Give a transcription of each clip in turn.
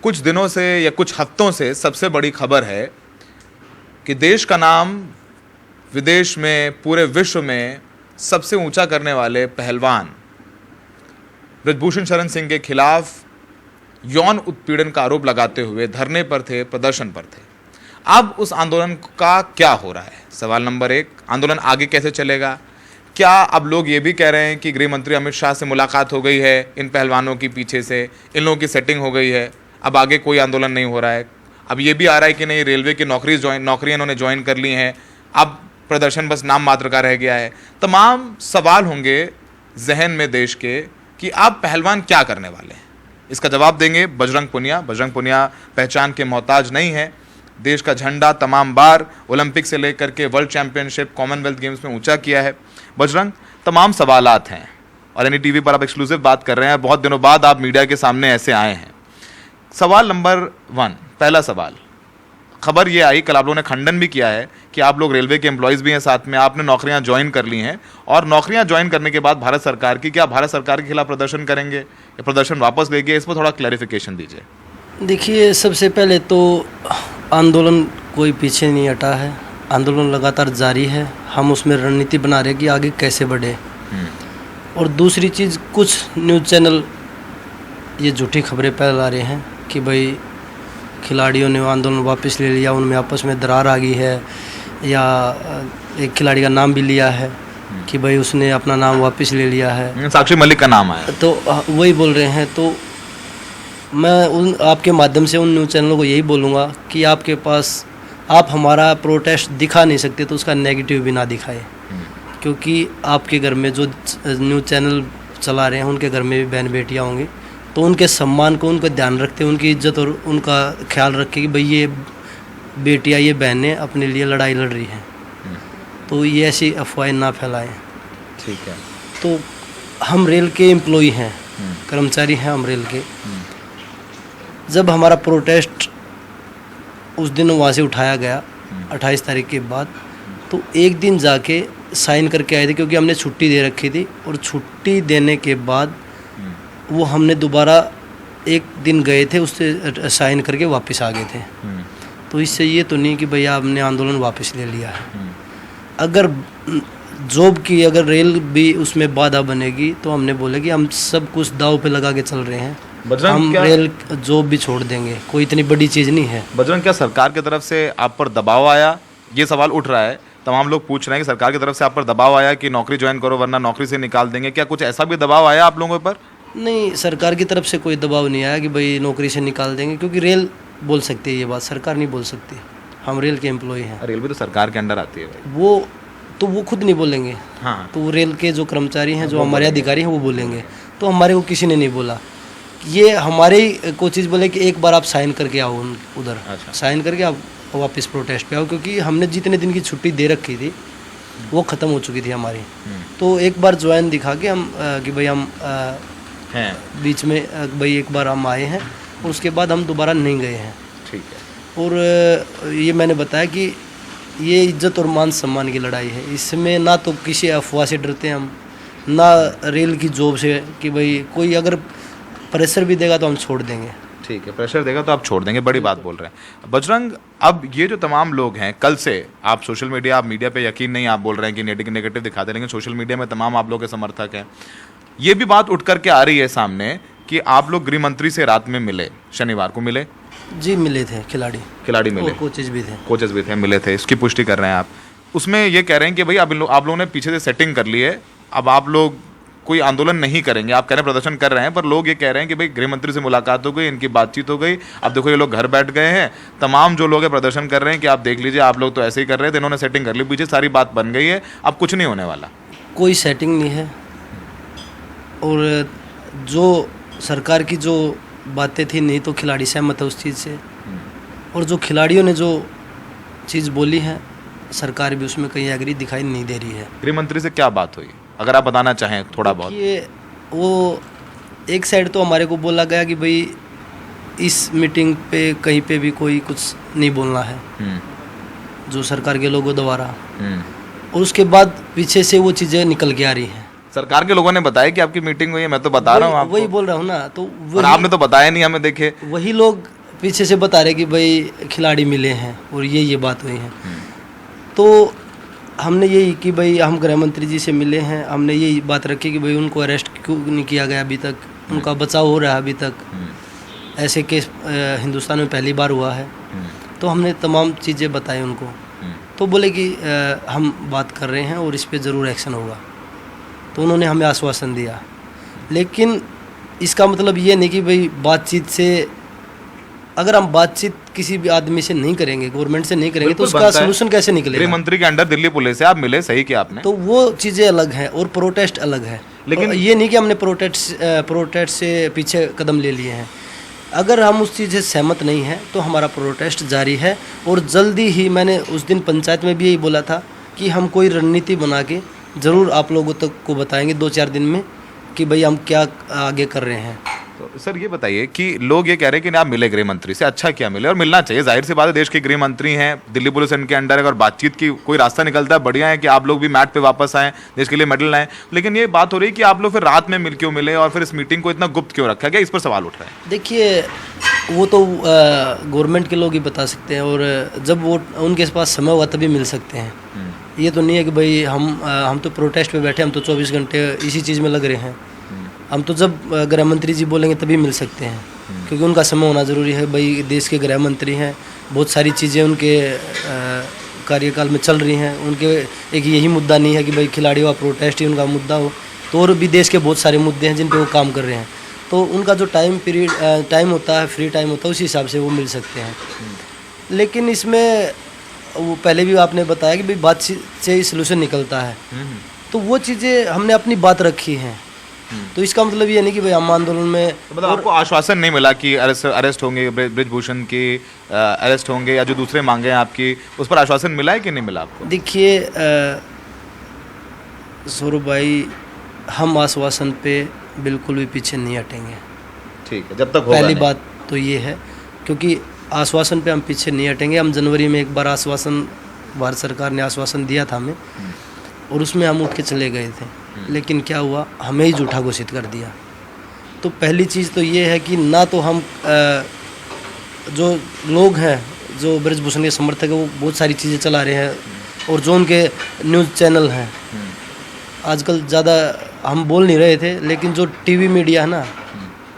कुछ दिनों से या कुछ हफ्तों से सबसे बड़ी खबर है कि देश का नाम विदेश में, पूरे विश्व में सबसे ऊंचा करने वाले पहलवान बृजभूषण शरण सिंह के खिलाफ यौन उत्पीड़न का आरोप लगाते हुए धरने पर थे, प्रदर्शन पर थे। अब उस आंदोलन का क्या हो रहा है? सवाल नंबर 1, आंदोलन आगे कैसे चलेगा? क्या अब लोग ये भी कह रहे हैं कि गृह मंत्री अमित शाह से मुलाकात हो गई है इन पहलवानों की, पीछे से इन लोगों की सेटिंग हो गई है, अब आगे कोई आंदोलन नहीं हो रहा है? अब ये भी आ रहा है कि नहीं, रेलवे की नौकरियां इन्होंने ज्वाइन कर ली हैं, अब प्रदर्शन बस नाम मात्र का रह गया है। तमाम सवाल होंगे जहन में देश के कि अब पहलवान क्या करने वाले हैं। इसका जवाब देंगे बजरंग पुनिया। बजरंग पुनिया पहचान के मोहताज नहीं है। देश का झंडा तमाम बार ओलंपिक से लेकर के वर्ल्ड चैंपियनशिप, कॉमनवेल्थ गेम्स में ऊंचा किया है। बजरंग, तमाम सवालात हैं और एनडीटीवी पर आप एक्सक्लूसिव बात कर रहे हैं। बहुत दिनों बाद आप मीडिया के सामने ऐसे आए हैं। सवाल नंबर 1, पहला सवाल, खबर ये आई, कल आप लोगों ने खंडन भी किया है कि आप लोग रेलवे के एम्प्लॉयज़ भी हैं, साथ में आपने नौकरियां ज्वाइन कर ली हैं और नौकरियां ज्वाइन करने के बाद भारत सरकार की, क्या भारत सरकार के खिलाफ प्रदर्शन करेंगे या प्रदर्शन वापस लेंगे? इस पर थोड़ा क्लैरिफिकेशन दीजिए। देखिए, सबसे पहले तो आंदोलन कोई पीछे नहीं हटा है, आंदोलन लगातार जारी है। हम उसमें रणनीति बना रहे हैं कि आगे कैसे बढ़े। और दूसरी चीज़, कुछ न्यूज़ चैनल ये झूठी खबरें फैला रहे हैं कि भाई खिलाड़ियों ने आंदोलन वापस ले लिया, उनमें आपस में दरार आ गई है, या एक खिलाड़ी का नाम भी लिया है कि भाई उसने अपना नाम वापस ले लिया है, साक्षी मलिक का नाम आया, तो वही बोल रहे हैं। तो मैं उन आपके माध्यम से उन न्यूज़ चैनलों को यही बोलूँगा कि आपके पास आप हमारा प्रोटेस्ट दिखा नहीं सकते तो उसका नेगेटिव भी ना दिखाए, क्योंकि आपके घर में जो न्यूज़ चैनल चला रहे हैं उनके घर में भी बहन बेटियाँ होंगी, तो उनके सम्मान को, उनका ध्यान रखते, उनकी इज्जत और उनका ख्याल रखें कि भाई ये बेटियाँ, ये बहनें अपने लिए लड़ाई लड़ रही हैं, तो ये ऐसी अफवाहें ना फैलाएं। ठीक है। तो हम रेल के एम्प्लॉई हैं, कर्मचारी हैं हम रेल के। जब हमारा प्रोटेस्ट उस दिन वहाँ से उठाया गया 28 तारीख के बाद, तो एक दिन जाके साइन करके आए थे, क्योंकि हमने छुट्टी दे रखी थी, और छुट्टी देने के बाद वो हमने दोबारा एक दिन गए थे, उससे साइन करके वापस आ गए थे। तो इससे ये तो नहीं कि भैया आपने आंदोलन वापस ले लिया है। अगर जॉब की, अगर रेल भी उसमें बाधा बनेगी तो हमने बोले कि हम सब कुछ दाव पे लगा के चल रहे हैं, हम रेल जॉब भी छोड़ देंगे, कोई इतनी बड़ी चीज़ नहीं है। बजरंग, क्या सरकार की तरफ से आप पर दबाव आया? ये सवाल उठ रहा है, तमाम लोग पूछ रहे हैं कि सरकार की तरफ से आप पर दबाव आया कि नौकरी ज्वाइन करो वरना नौकरी से निकाल देंगे, क्या कुछ ऐसा भी दबाव आया आप लोगों पर? नहीं, सरकार की तरफ से कोई दबाव नहीं आया कि भाई नौकरी से निकाल देंगे, क्योंकि रेल बोल सकती है ये बात, सरकार नहीं बोल सकती। हम रेल के एम्प्लॉय हैं। रेल भी तो सरकार के अंडर आती है भाई। वो खुद नहीं बोलेंगे। हाँ, तो रेल के जो कर्मचारी हैं, जो हमारे अधिकारी हैं, वो बोलेंगे। तो हमारे को किसी ने नहीं बोला, ये हमारे को चीज़ बोले कि एक बार आप साइन करके आओ उधर। अच्छा। साइन करके आप वापस प्रोटेस्ट पे आओ, क्योंकि हमने जितने दिन की छुट्टी दे रखी थी वो ख़त्म हो चुकी थी हमारी। तो एक बार ज्वाइन दिखा के हम कि भाई हम हैं बीच में भाई एक बार हम आए हैं, और उसके बाद हम दोबारा नहीं गए हैं। ठीक है। और ये मैंने बताया कि ये इज्जत और मान सम्मान की लड़ाई है, इसमें ना तो किसी अफवाह से डरते हैं हम, ना रेल की जॉब से कि भाई कोई अगर प्रेशर भी देगा तो हम छोड़ देंगे। ठीक है, प्रेशर देगा तो आप छोड़ देंगे, बड़ी बात बोल रहे हैं। बजरंग, अब ये जो तमाम लोग हैं, कल से आप सोशल मीडिया, आप मीडिया पे यकीन नहीं, आप बोल रहे हैं कि नेगेटिव दिखाते, लेकिन सोशल मीडिया में तमाम आप लोग के समर्थक हैं। ये भी बात उठ करके आ रही है सामने कि आप लोग गृह मंत्री से रात में मिले, शनिवार को मिले? जी मिले थे, खिलाड़ी मिले, कोचेज भी थे, मिले थे, इसकी पुष्टि कर रहे हैं आप। उसमें ये कह रहे हैं कि भाई आप लोगों ने पीछे से सेटिंग कर ली है, अब आप लोग कोई आंदोलन नहीं करेंगे, आप कह रहे हैं प्रदर्शन कर रहे हैं, पर लोग ये कह रहे हैं कि भाई गृह मंत्री से मुलाकात हो गई, इनकी बातचीत हो गई, अब देखो ये लोग घर बैठ गए हैं, तमाम जो लोग हैं प्रदर्शन कर रहे हैं कि आप देख लीजिए, आप लोग तो ऐसे ही कर रहे थे, इन्होंने सेटिंग कर ली, पीछे सारी बात बन गई है, अब कुछ नहीं होने वाला। कोई सेटिंग नहीं है, और जो सरकार की जो बातें थी, नहीं तो खिलाड़ी सहमत है उस चीज़ से, और जो खिलाड़ियों ने जो चीज़ बोली है, सरकार भी उसमें कहीं एग्री दिखाई नहीं दे रही है। गृह मंत्री से क्या बात हुई, अगर आप बताना चाहें थोड़ा बहुत? ये वो एक साइड तो हमारे को बोला गया कि भाई इस मीटिंग पे कहीं पे भी कोई कुछ नहीं बोलना है, जो सरकार के लोगों द्वारा, और उसके बाद पीछे से वो चीज़ें निकल के आ रही हैं सरकार के लोगों ने बताया कि आपकी मीटिंग हुई है, मैं तो बता रहा हूँ आपको। वही बोल रहा हूँ ना, तो और आपने तो बताया नहीं हमें, देखे वही लोग पीछे से बता रहे कि भाई खिलाड़ी मिले हैं और ये बात हुई है। तो हमने यही कि भाई हम गृह मंत्री जी से मिले हैं, हमने यही बात रखी कि भाई उनको अरेस्ट क्यों नहीं किया गया अभी तक, उनका बचाव हो रहा है अभी तक, ऐसे केस हिंदुस्तान में पहली बार हुआ है। तो हमने तमाम चीज़ें बताई उनको, तो बोले कि हम बात कर रहे हैं और इस पे ज़रूर एक्शन होगा। तो उन्होंने हमें आश्वासन दिया, लेकिन इसका मतलब ये नहीं कि भाई बातचीत से, अगर हम बातचीत किसी भी आदमी से नहीं करेंगे, गवर्नमेंट से नहीं करेंगे, तो उसका सोल्यूशन कैसे निकलेगा? गृह मंत्री के अंडर दिल्ली पुलिस से आप मिले, सही किया आपने। तो वो चीज़ें अलग हैं और प्रोटेस्ट अलग है। लेकिन ये नहीं कि हमने प्रोटेस्ट से पीछे कदम ले लिए हैं। अगर हम उस चीज़ से सहमत नहीं हैं तो हमारा प्रोटेस्ट जारी है, और जल्दी ही, मैंने उस दिन पंचायत में भी यही बोला था कि हम कोई रणनीति बना के ज़रूर आप लोगों तक को बताएंगे 2-4 दिन में कि भाई हम क्या आगे कर रहे हैं। तो सर ये बताइए कि लोग ये कह रहे हैं कि आप मिले गृह मंत्री से, अच्छा क्या मिले, और मिलना चाहिए, जाहिर सी बात है, देश के गृह मंत्री हैं, दिल्ली पुलिस इनके अंडर है, अगर बातचीत की कोई रास्ता निकलता है बढ़िया है कि आप लोग भी मैट पे वापस आएँ, देश के लिए मेडल लाएं। लेकिन ये बात हो रही है कि आप लोग फिर रात में मिल क्यों मिले और फिर इस मीटिंग को इतना गुप्त क्यों रखा गया, इस पर सवाल उठ रहा है। देखिए, वो तो गवर्नमेंट के लोग ही बता सकते हैं, और जब वो उनके पास समय हुआ तभी मिल सकते हैं। ये तो नहीं है कि भाई हम तो प्रोटेस्ट पे बैठे, हम तो 24 घंटे इसी चीज़ में लग रहे हैं। हम तो जब गृह मंत्री जी बोलेंगे तभी मिल सकते हैं, क्योंकि उनका समय होना ज़रूरी है। भाई देश के गृह मंत्री हैं, बहुत सारी चीज़ें उनके कार्यकाल में चल रही हैं। उनके एक यही मुद्दा नहीं है कि भाई खिलाड़ियों का प्रोटेस्ट ही उनका मुद्दा हो, तो और भी देश के बहुत सारे मुद्दे हैं जिन पे वो काम कर रहे हैं। तो उनका जो टाइम होता है, फ्री टाइम होता है, उसी हिसाब से वो मिल सकते हैं। लेकिन इसमें वो पहले भी आपने बताया कि भाई बातचीत से ही सलूशन निकलता है, तो वो चीज़ें हमने अपनी बात रखी हैं। तो इसका मतलब ये नहीं कि भाई हम आंदोलन में, तो मतलब आपको आश्वासन नहीं मिला कि अरेस्ट होंगे, ब्रिजभूषण की अरेस्ट होंगे, या जो दूसरे मांगे हैं आपकी, उस पर आश्वासन मिला है कि नहीं मिला आपको? देखिए सौरभ भाई, हम आश्वासन पे बिल्कुल भी पीछे नहीं हटेंगे। ठीक है, जब तक होगा पहली नहीं। बात तो ये है, क्योंकि आश्वासन पे हम पीछे नहीं हटेंगे। हम जनवरी में एक बार आश्वासन, भारत सरकार ने आश्वासन दिया था हमें, और उसमें हम उठ के चले गए थे, लेकिन क्या हुआ, हमें ही झूठा घोषित कर दिया। तो पहली चीज़ तो ये है कि ना तो हम जो लोग हैं, जो ब्रजभूषण के समर्थक है, वो बहुत सारी चीज़ें चला रहे हैं, और जो उनके न्यूज़ चैनल हैं आजकल, ज़्यादा हम बोल नहीं रहे थे, लेकिन जो टीवी मीडिया है ना,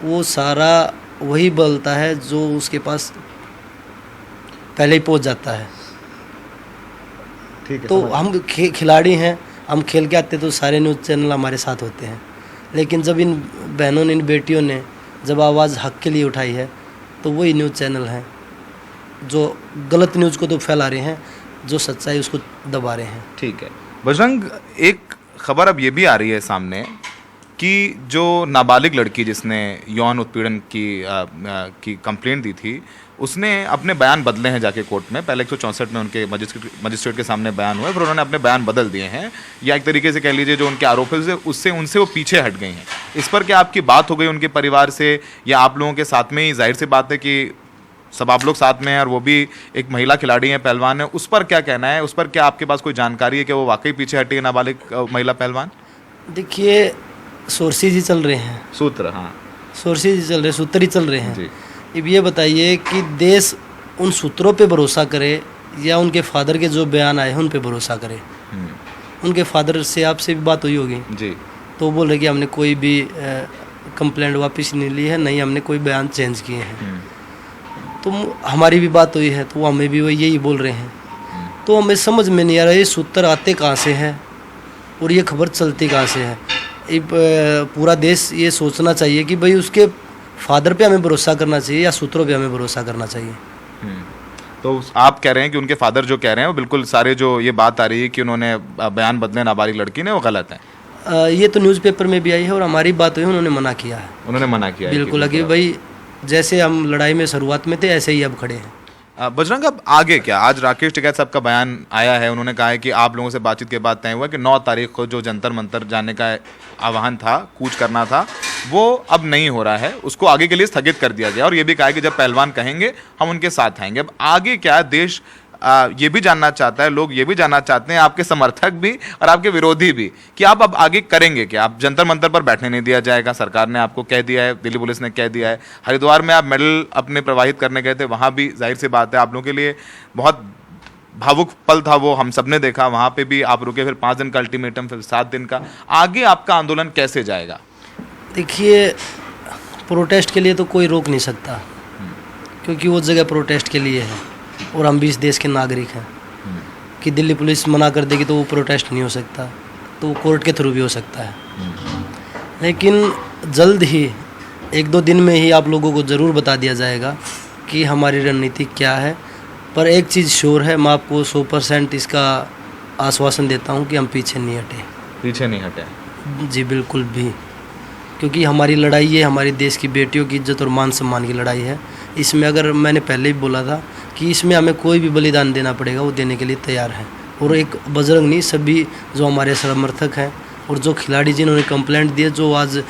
वो सारा वही बोलता है जो उसके पास पहले ही पहुंच जाता है। ठीक है, तो हम खिलाड़ी हैं, हम खेल के आते तो सारे न्यूज़ चैनल हमारे साथ होते हैं, लेकिन जब इन बहनों ने, इन बेटियों ने जब आवाज़ हक के लिए उठाई है, तो वही न्यूज़ चैनल हैं जो गलत न्यूज़ को तो फैला रहे हैं, जो सच्चाई उसको दबा रहे हैं। ठीक है बजरंग, एक खबर अब ये भी आ रही है सामने कि जो नाबालिग लड़की जिसने यौन उत्पीड़न की कंप्लेंट दी थी, उसने अपने बयान बदले हैं जाके कोर्ट में। पहले 164 में उनके मजिस्ट्रेट के सामने बयान हुए, फिर उन्होंने अपने बयान बदल दिए हैं, या एक तरीके से कह लीजिए जो उनके आरोप है उससे उनसे वो पीछे हट गई हैं। इस पर क्या आपकी बात हो गई उनके परिवार से, या आप लोगों के साथ में ही? जाहिर सी बात है कि सब आप लोग साथ में हैं, और वो भी एक महिला खिलाड़ी हैं, पहलवान है, उस पर क्या कहना है? उस पर क्या आपके पास कोई जानकारी है कि वो वाकई पीछे हटी है नाबालिग महिला पहलवान? देखिए, सोर्सेज ही चल रहे हैं, सूत्र, हाँ, सोर्सेज ही चल रहे हैं, सूत्र ही चल रहे हैं जी। अब ये बताइए कि देश उन सूत्रों पे भरोसा करे या उनके फादर के जो बयान आए हैं उन पे भरोसा करे। उनके फादर से आपसे भी बात हुई होगी जी, तो वो बोल रहे कि हमने कोई भी कंप्लेंट वापस नहीं ली है, नहीं हमने कोई बयान चेंज किए हैं। तो हमारी भी बात हुई है, तो वो हमें भी वो यही बोल रहे हैं। तो हमें समझ में नहीं आ रहा ये सूत्र आते कहाँ से हैं और ये खबर चलती कहाँ से है। पूरा देश ये सोचना चाहिए कि भाई उसके फादर पे हमें भरोसा करना चाहिए या सूत्रों पे हमें भरोसा करना चाहिए। तो आप कह रहे हैं कि उनके फादर जो कह रहे हैं वो बिल्कुल सारे, जो ये बात आ रही है कि उन्होंने बयान बदले नाबालिग लड़की ने, वो गलत है? ये तो न्यूज़पेपर में भी आई है और हमारी बात हुई, उन्होंने मना किया है। उन्होंने मना किया है बिल्कुल, कि भाई जैसे हम लड़ाई में शुरुआत में थे ऐसे ही अब खड़े हैं। बजरंग, अब आगे क्या? आज राकेश टिकैत साहब का बयान आया है, उन्होंने कहा है कि आप लोगों से बातचीत के बाद तय हुआ कि 9 तारीख को जो जंतर मंतर जाने का आह्वान था, कूच करना था, वो अब नहीं हो रहा है, उसको आगे के लिए स्थगित कर दिया गया। और ये भी कहा है कि जब पहलवान कहेंगे हम उनके साथ आएंगे। अब आगे क्या? देश ये भी जानना चाहता है, लोग ये भी जानना चाहते हैं, आपके समर्थक भी और आपके विरोधी भी, कि आप अब आगे करेंगे क्या? आप जंतर मंतर पर बैठने नहीं दिया जाएगा, सरकार ने आपको कह दिया है, दिल्ली पुलिस ने कह दिया है। हरिद्वार में आप मेडल अपने प्रवाहित करने गए थे, वहाँ भी जाहिर सी बात है आप लोगों के लिए बहुत भावुक पल था वो, हम सब ने देखा। वहाँ पे भी आप रुके, फिर 5 दिन का अल्टीमेटम, फिर 7 दिन का। आगे आपका आंदोलन कैसे जाएगा? देखिए, प्रोटेस्ट के लिए तो कोई रोक नहीं सकता, क्योंकि वो जगह प्रोटेस्ट के लिए है और हम भी इस देश के नागरिक हैं। कि दिल्ली पुलिस मना कर देगी तो वो प्रोटेस्ट नहीं हो सकता, तो वो कोर्ट के थ्रू भी हो सकता है। लेकिन जल्द ही 1-2 दिन में ही आप लोगों को ज़रूर बता दिया जाएगा कि हमारी रणनीति क्या है। पर एक चीज़ श्योर है, मैं आपको 100% इसका आश्वासन देता हूँ कि हम पीछे नहीं हटे। पीछे नहीं हटे? जी बिल्कुल भी, क्योंकि हमारी लड़ाई ये हमारे देश की बेटियों की इज्जत और मान सम्मान की लड़ाई है। इसमें, अगर मैंने पहले भी बोला था कि इसमें हमें कोई भी बलिदान देना पड़ेगा, वो देने के लिए तैयार है। और एक बजरंग नहीं, सभी जो हमारे समर्थक हैं और जो खिलाड़ी जिन्होंने कंप्लेंट दिए, जो आज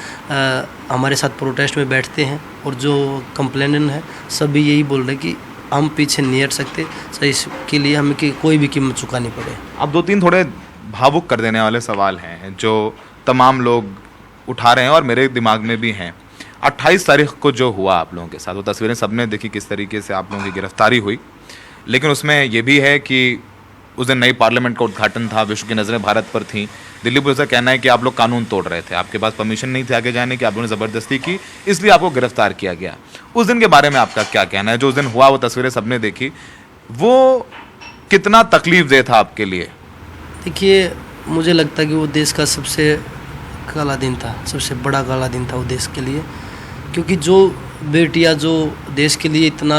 हमारे साथ प्रोटेस्ट में बैठते हैं और जो कंप्लेनेंट हैं, सभी यही बोल रहे कि हम पीछे नहीं हट सकते, सही इसके लिए हमें कोई भी कीमत चुकानी पड़े। अब 2-3 थोड़े भावुक कर देने वाले सवाल हैं जो तमाम लोग उठा रहे हैं और मेरे दिमाग में भी हैं। 28 तारीख को जो हुआ आप लोगों के साथ, वो तस्वीरें सबने देखी किस तरीके से आप लोगों की गिरफ्तारी हुई। लेकिन उसमें ये भी है कि उस दिन नई पार्लियामेंट का उद्घाटन था, विश्व की नज़रें भारत पर थीं। दिल्ली पुलिस का कहना है कि आप लोग कानून तोड़ रहे थे, आपके पास परमिशन नहीं थी आगे जाने की, आप लोगों ने ज़बरदस्ती की, इसलिए आपको गिरफ्तार किया गया। उस दिन के बारे में आपका क्या कहना है? जो उस दिन हुआ, वो तस्वीरें सबने देखी, वो कितना तकलीफदेह था आपके लिए? देखिए, मुझे लगता है कि वो देश का सबसे काला दिन था, सबसे बड़ा काला दिन था वो देश के लिए। क्योंकि जो बेटियां जो देश के लिए इतना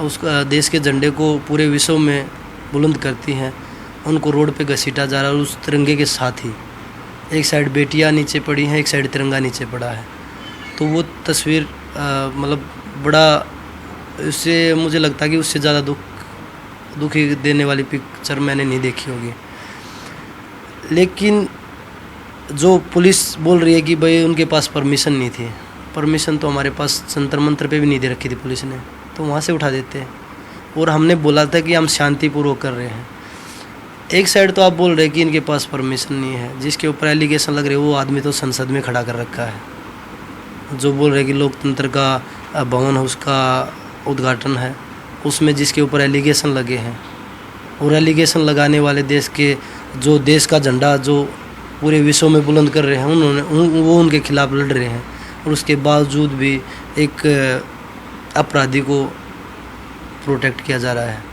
उसका देश के झंडे को पूरे विश्व में बुलंद करती हैं, उनको रोड पे घसीटा जा रहा है। और उस तिरंगे के साथ ही एक साइड बेटियां नीचे पड़ी हैं, एक साइड तिरंगा नीचे पड़ा है। तो वो तस्वीर मतलब बड़ा, उससे मुझे लगता है कि उससे ज़्यादा दुखी देने वाली पिक्चर मैंने नहीं देखी होगी। लेकिन जो पुलिस बोल रही है कि भाई उनके पास परमिशन नहीं थी, परमिशन तो हमारे पास जंतर मंतर पे भी नहीं दे रखी थी पुलिस ने, तो वहाँ से उठा देते हैं। और हमने बोला था कि हम शांतिपूर्वक कर रहे हैं। एक साइड तो आप बोल रहे हैं कि इनके पास परमिशन नहीं है, जिसके ऊपर एलिगेशन लग रहे हैं, वो आदमी तो संसद में खड़ा कर रखा है। जो बोल रहे हैं कि लोकतंत्र का भवन है, उसका उद्घाटन है, उसमें जिसके ऊपर एलिगेशन लगे हैं, और एलिगेशन लगाने वाले देश के जो देश का झंडा जो पूरे विश्व में बुलंद कर रहे हैं, वो उनके खिलाफ लड़ रहे हैं। और उसके बावजूद भी एक अपराधी को प्रोटेक्ट किया जा रहा है।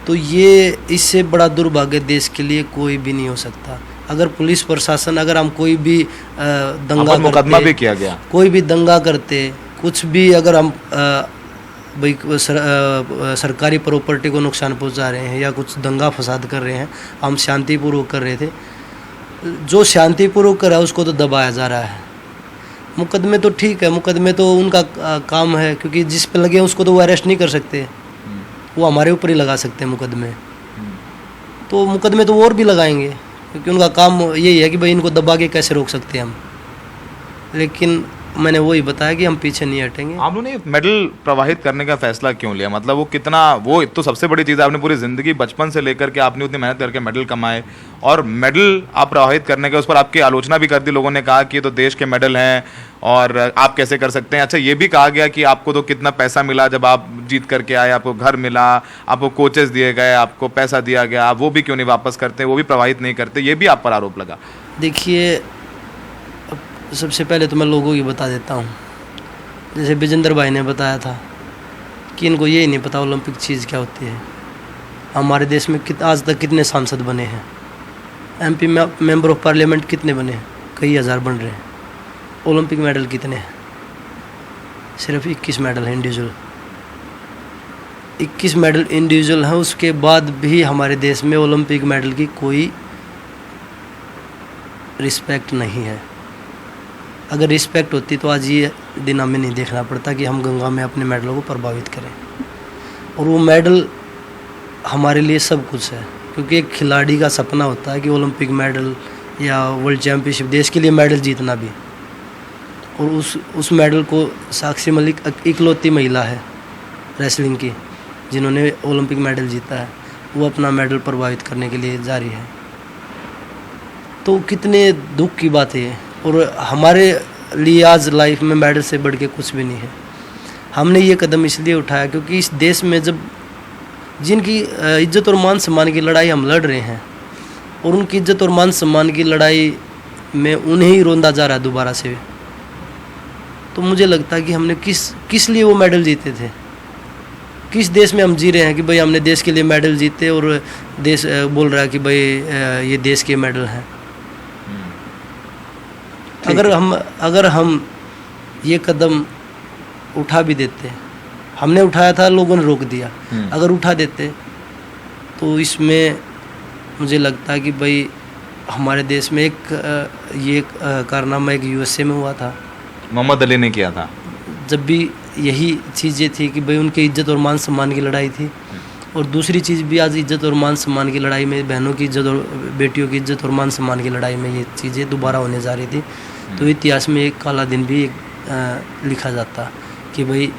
तो ये, इससे बड़ा दुर्भाग्य देश के लिए कोई भी नहीं हो सकता। अगर पुलिस प्रशासन, अगर हम कोई भी दंगा मुकदमा भी किया गया, कोई भी दंगा करते, कुछ भी, अगर हम भाई सरकारी प्रॉपर्टी को नुकसान पहुंचा रहे हैं या कुछ दंगा फसाद कर रहे हैं, हम शांतिपूर्वक कर रहे थे। जो शांतिपूर्वक कर रहा है उसको तो दबाया जा रहा है। मुकदमे तो ठीक है, मुकदमे तो उनका काम है, क्योंकि जिस पे लगे हैं उसको तो वो अरेस्ट नहीं कर सकते, वो हमारे ऊपर ही लगा सकते हैं मुकदमे। तो मुकदमे तो वो और भी लगाएंगे, क्योंकि उनका काम यही है कि भाई इनको दबा के कैसे रोक सकते हैं हम। लेकिन मैंने वही बताया कि हम पीछे नहीं हटेंगे। आप लोगों ने मेडल प्रवाहित करने का फैसला क्यों लिया? मतलब वो कितना, वो तो सबसे बड़ी चीज़ है, आपने पूरी ज़िंदगी बचपन से लेकर के आपने उतनी मेहनत करके मेडल कमाए, और मेडल आप प्रवाहित करने के उस पर आपकी आलोचना भी कर दी लोगों ने, कहा कि ये तो देश के मेडल हैं और आप कैसे कर सकते हैं। अच्छा, ये भी कहा गया कि आपको तो कितना पैसा मिला जब आप जीत करके आए, आपको घर मिला, आपको कोचेस दिए गए, आपको पैसा दिया गया, आप वो भी क्यों नहीं वापस करते, वो भी प्रवाहित नहीं करते, ये भी आप पर आरोप लगा। देखिए, सबसे पहले तो मैं लोगों की बता देता हूँ। जैसे विजेंद्र भाई ने बताया था कि इनको ये नहीं पता ओलंपिक चीज़ क्या होती है। हमारे देश में आज तक कितने सांसद बने हैं, एमपी में मेंबर ऑफ पार्लियामेंट कितने बने हैं, कई हज़ार बन रहे हैं। ओलंपिक मेडल कितने हैं? सिर्फ 21 मेडल हैं इंडिविजुअल, 21 मेडल इंडिविजुअल हैं। उसके बाद भी हमारे देश में ओलंपिक मेडल की कोई रिस्पेक्ट नहीं है। अगर रिस्पेक्ट होती तो आज ये दिन हमें नहीं देखना पड़ता कि हम गंगा में अपने मेडलों को प्रभावित करें। और वो मेडल हमारे लिए सब कुछ है, क्योंकि एक खिलाड़ी का सपना होता है कि ओलंपिक मेडल या वर्ल्ड चैम्पियनशिप, देश के लिए मेडल जीतना भी। और उस मेडल को साक्षी मलिक इकलौती महिला है रेसलिंग की जिन्होंने ओलंपिक मेडल जीता है, वो अपना मेडल प्रभावित करने के लिए जारी है। तो कितने दुख की बात है। और हमारे लिए आज लाइफ में मेडल से बढ़ के कुछ भी नहीं है। हमने ये कदम इसलिए उठाया क्योंकि इस देश में जब जिनकी इज्जत और मान सम्मान की लड़ाई हम लड़ रहे हैं, और उनकी इज्जत और मान सम्मान की लड़ाई में उन्हें ही रोंदा जा रहा है दोबारा से, तो मुझे लगता है कि हमने किस लिए वो मेडल जीते थे, किस देश में हम जी रहे हैं कि भाई हमने देश के लिए मेडल जीते और देश बोल रहा है कि भाई ये देश के मेडल हैं। अगर हम ये कदम उठा भी देते, हमने उठाया था, लोगों ने रोक दिया, अगर उठा देते तो इसमें मुझे लगता है कि भाई हमारे देश में ये कारनामा एक यूएसए में हुआ था, मोहम्मद अली ने किया था। जब भी यही चीज़ें थी कि भाई उनकी इज्जत और मान सम्मान की लड़ाई थी। और दूसरी चीज़ भी आज इज्जत और मान सम्मान की लड़ाई में, बहनों की इज्जत और बेटियों की इज्जत और मान सम्मान की लड़ाई में ये चीज़ें दोबारा होने जा रही थी। तो इतिहास में एक काला दिन भी लिखा जाता कि भाई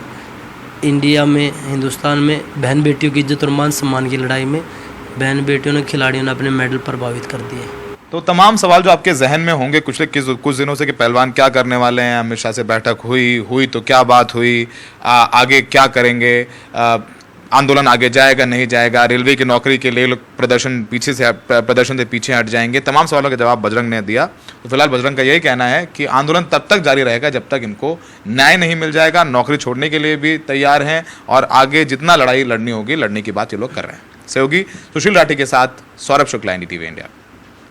इंडिया में, हिंदुस्तान में बहन बेटियों की इज्जत और मान सम्मान की लड़ाई में बहन बेटियों ने, खिलाड़ियों ने अपने मेडल प्रभावित कर दिए। तो तमाम सवाल जो आपके जहन में होंगे कुछ दिनों से कि पहलवान क्या करने वाले हैं, अमित शाह से बैठक हुई तो क्या बात हुई, आगे क्या करेंगे, आंदोलन आगे जाएगा नहीं जाएगा, रेलवे की नौकरी के लिए लोग प्रदर्शन से पीछे हट जाएंगे, तमाम सवालों का जवाब बजरंग ने दिया। तो फिलहाल बजरंग का यही कहना है कि आंदोलन तब तक जारी रहेगा जब तक इनको न्याय नहीं मिल जाएगा। नौकरी छोड़ने के लिए भी तैयार हैं और आगे जितना लड़ाई लड़नी होगी लड़ने की बात ये लोग कर रहे हैं। सहयोगी सुशील राठी के साथ सौरभ शुक्ला, NDTV इंडिया।